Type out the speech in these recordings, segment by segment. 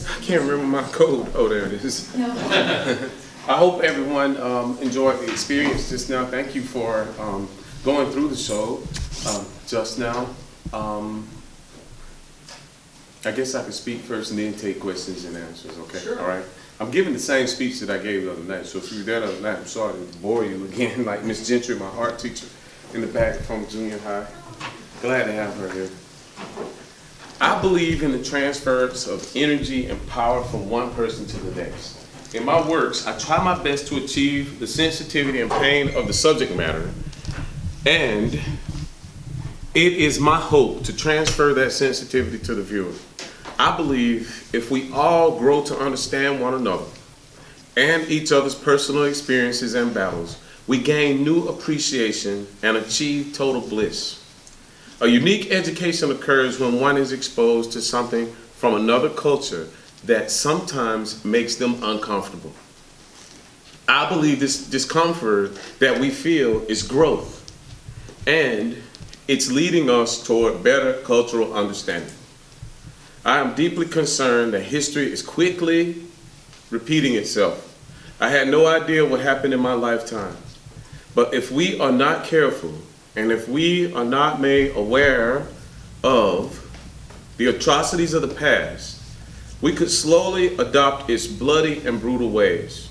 I can't remember my code. Oh, there it is. I hope everyone enjoyed the experience just now. Thank you for going through the show just now. I guess I could speak first and then take questions and answers, okay? Sure. All right. I'm giving the same speech that I gave the other night, so if you were there the other night, I'm sorry to bore you again, like Miss Gentry, my art teacher in the back from junior high. Glad to have her here. I believe in the transference of energy and power from one person to the next. In my works, I try my best to achieve the sensitivity and pain of the subject matter, and it is my hope to transfer that sensitivity to the viewer. I believe if we all grow to understand one another and each other's personal experiences and battles, we gain new appreciation and achieve total bliss. A unique education occurs when one is exposed to something from another culture that sometimes makes them uncomfortable. I believe this discomfort that we feel is growth, and it's leading us toward better cultural understanding. I am deeply concerned that history is quickly repeating itself. I had no idea what happened in my lifetime, but if we are not careful, and if we are not made aware of the atrocities of the past, we could slowly adopt its bloody and brutal ways.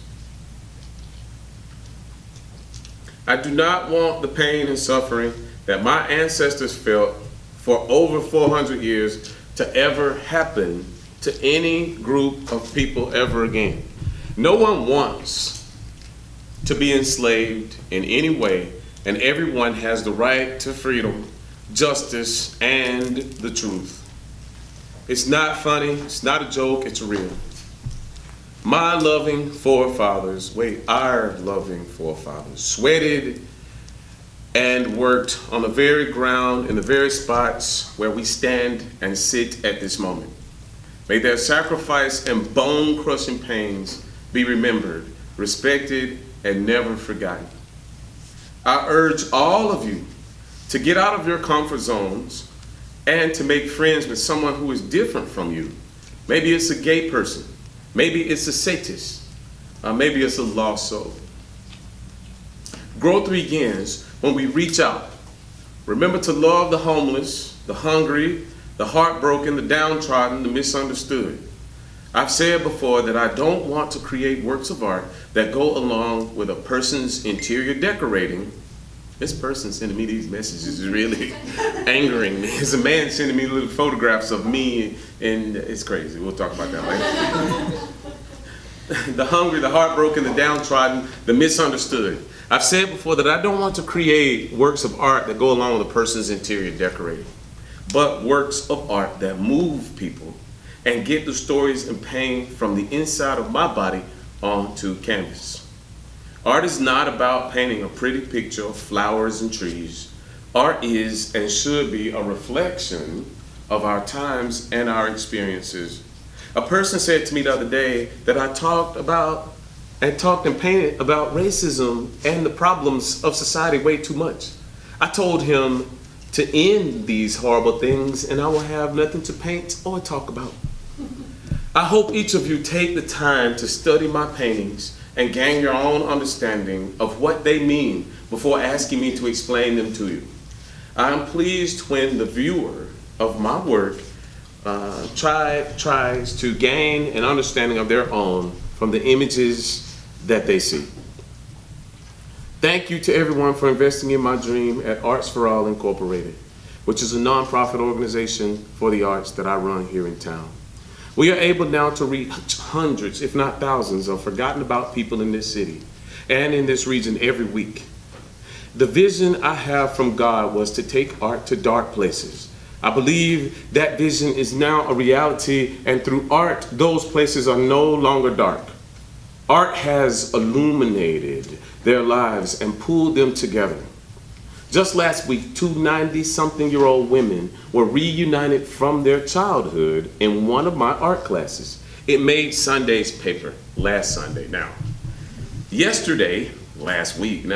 I do not want the pain and suffering that my ancestors felt for over 400 years to ever happen to any group of people ever again. No one wants to be enslaved in any way, and everyone has the right to freedom, justice, and the truth. It's not funny, it's not a joke, it's real. Our loving forefathers sweated and worked on the very ground in the very spots where we stand and sit at this moment. May their sacrifice and bone-crushing pains be remembered, respected, and never forgotten. I urge all of you to get out of your comfort zones and to make friends with someone who is different from you. Maybe it's a gay person, maybe it's a Satanist, maybe it's a lost soul. Growth begins when we reach out. Remember to love the homeless, the hungry, the heartbroken, the downtrodden, the misunderstood. I've said before that I don't want to create works of art that go along with a person's interior decorating. This person sending me these messages is really angering me. There's a man sending me little photographs of me, and it's crazy. We'll talk about that later. The hungry, the heartbroken, the downtrodden, the misunderstood. I've said before that I don't want to create works of art that go along with a person's interior decorating, but works of art that move people and get the stories and pain from the inside of my body onto canvas. Art is not about painting a pretty picture of flowers and trees. Art is and should be a reflection of our times and our experiences. A person said to me the other day that I talked and painted about racism and the problems of society way too much. I told him to end these horrible things and I will have nothing to paint or talk about. I hope each of you take the time to study my paintings and gain your own understanding of what they mean before asking me to explain them to you. I am pleased when the viewer of my work tries to gain an understanding of their own from the images that they see. Thank you to everyone for investing in my dream at Arts for All Incorporated, which is a nonprofit organization for the arts that I run here in town. We are able now to reach hundreds, if not thousands, of forgotten about people in this city and in this region every week. The vision I have from God was to take art to dark places. I believe that vision is now a reality, and through art, those places are no longer dark. Art has illuminated their lives and pulled them together. Just last week, two 90-something-year-old women were reunited from their childhood in one of my art classes. It made Sunday's paper last Sunday. Now, last week,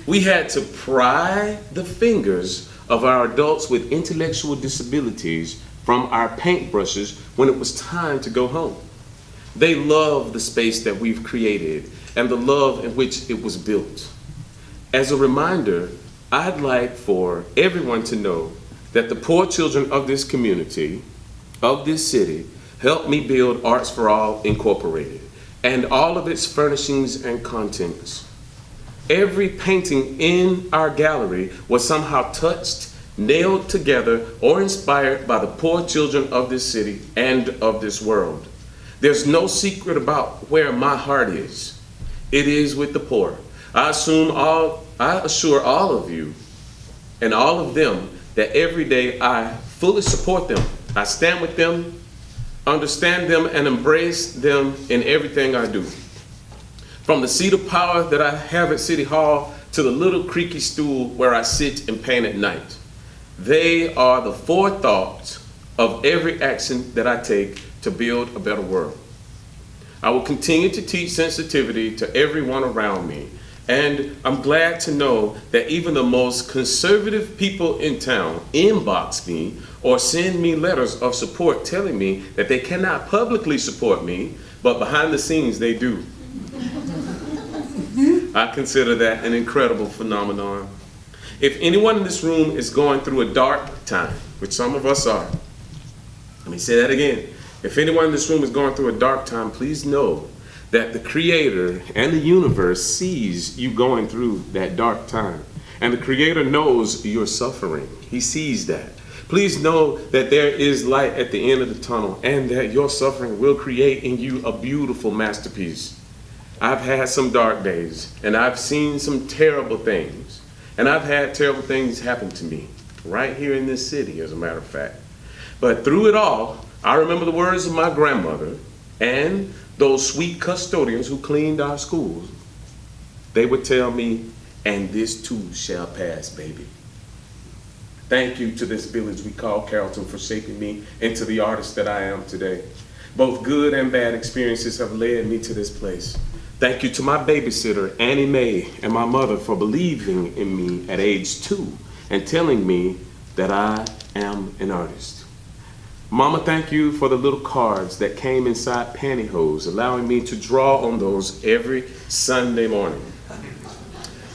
we had to pry the fingers of our adults with intellectual disabilities from our paintbrushes when it was time to go home. They love the space that we've created and the love in which it was built. As a reminder, I'd like for everyone to know that the poor children of this community, of this city, helped me build Arts for All Incorporated and all of its furnishings and contents. Every painting in our gallery was somehow touched, nailed together, or inspired by the poor children of this city and of this world. There's no secret about where my heart is. It is with the poor. I assure all of you and all of them that every day I fully support them. I stand with them, understand them, and embrace them in everything I do. From the seat of power that I have at City Hall to the little creaky stool where I sit and paint at night. They are the forethought of every action that I take to build a better world. I will continue to teach sensitivity to everyone around me, and I'm glad to know that even the most conservative people in town inbox me or send me letters of support telling me that they cannot publicly support me, but behind the scenes they do. I consider that an incredible phenomenon. If anyone in this room is going through a dark time, which some of us are, let me say that again. If anyone in this room is going through a dark time, please know that the Creator and the universe sees you going through that dark time. And the Creator knows you're suffering. He sees that. Please know that there is light at the end of the tunnel and that your suffering will create in you a beautiful masterpiece. I've had some dark days and I've seen some terrible things. And I've had terrible things happen to me right here in this city, as a matter of fact. But through it all, I remember the words of my grandmother and those sweet custodians who cleaned our schools. They would tell me, and this too shall pass, baby. Thank you to this village we call Carrollton for shaping me into the artist that I am today. Both good and bad experiences have led me to this place. Thank you to my babysitter, Annie Mae, and my mother for believing in me at age 2 and telling me that I am an artist. Mama, thank you for the little cards that came inside pantyhose, allowing me to draw on those every Sunday morning.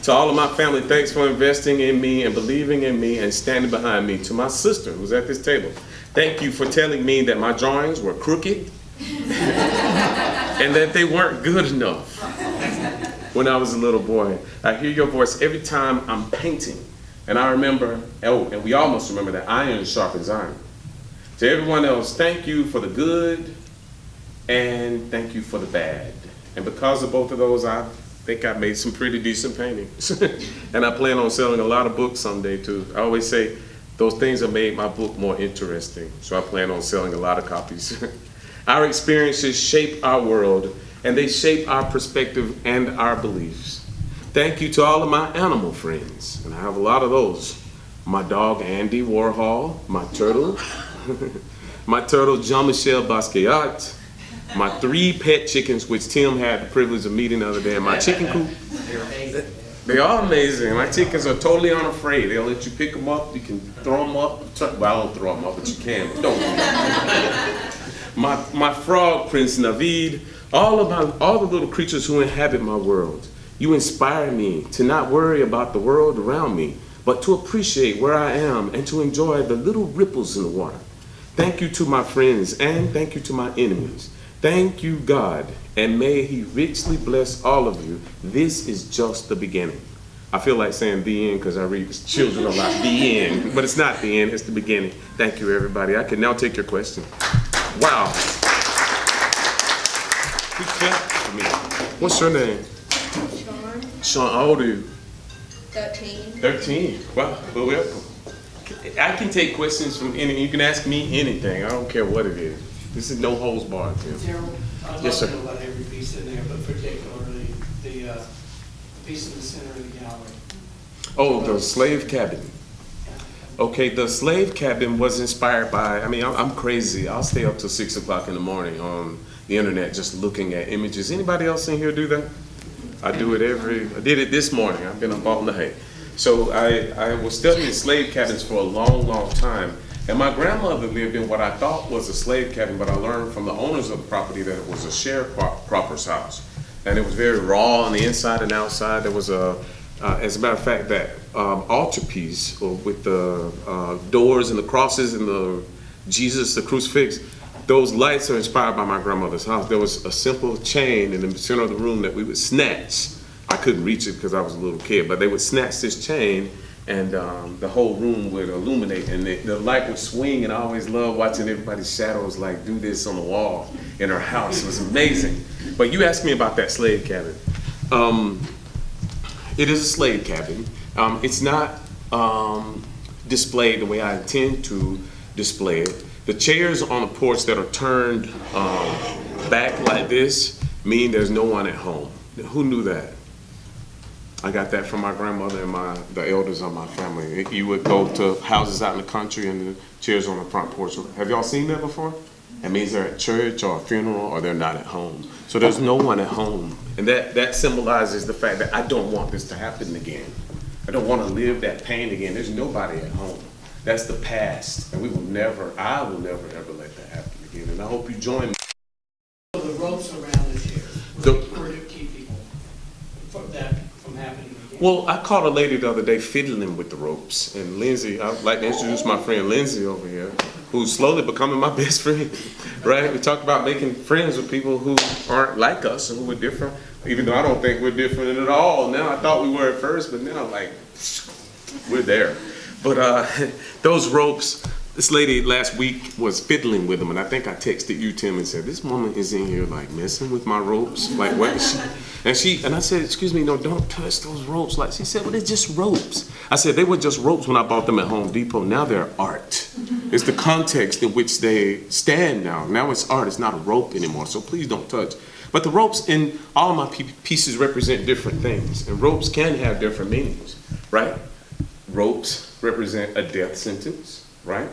To all of my family, thanks for investing in me and believing in me and standing behind me. To my sister, who's at this table, thank you for telling me that my drawings were crooked and that they weren't good enough. When I was a little boy, I hear your voice every time I'm painting. And I remember, and we all must remember that iron sharpens iron. To everyone else, thank you for the good and thank you for the bad. And because of both of those, I think I made some pretty decent paintings. And I plan on selling a lot of books someday too. I always say those things have made my book more interesting. So I plan on selling a lot of copies. Our experiences shape our world and they shape our perspective and our beliefs. Thank you to all of my animal friends, and I have a lot of those. My dog Andy Warhol, my turtle, my turtle Jean-Michel Basquiat, my 3 pet chickens, which Tim had the privilege of meeting the other day in my chicken coop. They're amazing. They are amazing. My chickens are totally unafraid. They'll let you pick them up, you can throw them up. Well, I don't throw them up, but you can. But don't do that. My frog prince Navid, all the little creatures who inhabit my world. You inspire me to not worry about the world around me, but to appreciate where I am and to enjoy the little ripples in the water. Thank you to my friends and thank you to my enemies. Thank you, God, and may He richly bless all of you. This is just the beginning. I feel like saying the end because I read children a lot. The end, but it's not the end, it's the beginning. Thank you, everybody. I can now take your question. Wow. Who's clapped for me? What's your name? Sean, how old are you? 13. 13. Wow, well, welcome. I can take questions from any, you can ask me anything. I don't care what it is. This is no holds barred, Tim. Gerald, I'd Yes, love sir. to know about every piece in there, but particularly the piece in the center of the gallery. Oh, the slave cabin. Okay, the slave cabin was inspired by, I'm crazy. I'll stay up till 6 o'clock in the morning on the internet just looking at images. Anybody else in here do that? I did it this morning. I've been up all night. So I was studying slave cabins for a long, long time. And my grandmother lived in what I thought was a slave cabin, but I learned from the owners of the property that it was a sharecropper's house. And it was very raw on the inside and outside. There was as a matter of fact, that altarpiece with the doors and the crosses and the Jesus, the crucifix, those lights are inspired by my grandmother's house. There was a simple chain in the center of the room that we would snatch. I couldn't reach it because I was a little kid, but they would snatch this chain and the whole room would illuminate and the light would swing, and I always loved watching everybody's shadows like do this on the wall in her house. It was amazing. But you asked me about that slave cabin. It is a slave cabin. It's not displayed the way I intend to display it. The chairs on the porch that are turned back like this mean there's no one at home. Who knew that? I got that from my grandmother and the elders of my family. You would go to houses out in the country and the chairs on the front porch. Have y'all seen that before? That means they're at church or a funeral or they're not at home. So there's no one at home. And that symbolizes the fact that I don't want this to happen again. I don't want to live that pain again. There's nobody at home. That's the past. And I will never ever let that happen again. And I hope you join me. So the ropes around the chairs were to keep people from happening again. Well, I caught a lady the other day fiddling with the ropes. And Lindsay, I'd like to introduce my friend Lindsay over here, who's slowly becoming my best friend, right? We talk about making friends with people who aren't like us and who are different, even though I don't think we're different at all. Now, I thought we were at first, but now, like, we're there. But those ropes, this lady last week was fiddling with them, and I think I texted you, Tim, and said, this woman is in here, like, messing with my ropes. Like, what is she? And I said, excuse me, no, don't touch those ropes. Like, she said, well, they're just ropes. I said, they were just ropes when I bought them at Home Depot. Now they're art. It's the context in which they stand now. Now it's art, it's not a rope anymore, so please don't touch. But the ropes in all my pieces represent different things, and ropes can have different meanings, right? Ropes represent a death sentence, right?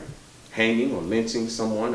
Hanging or lynching someone.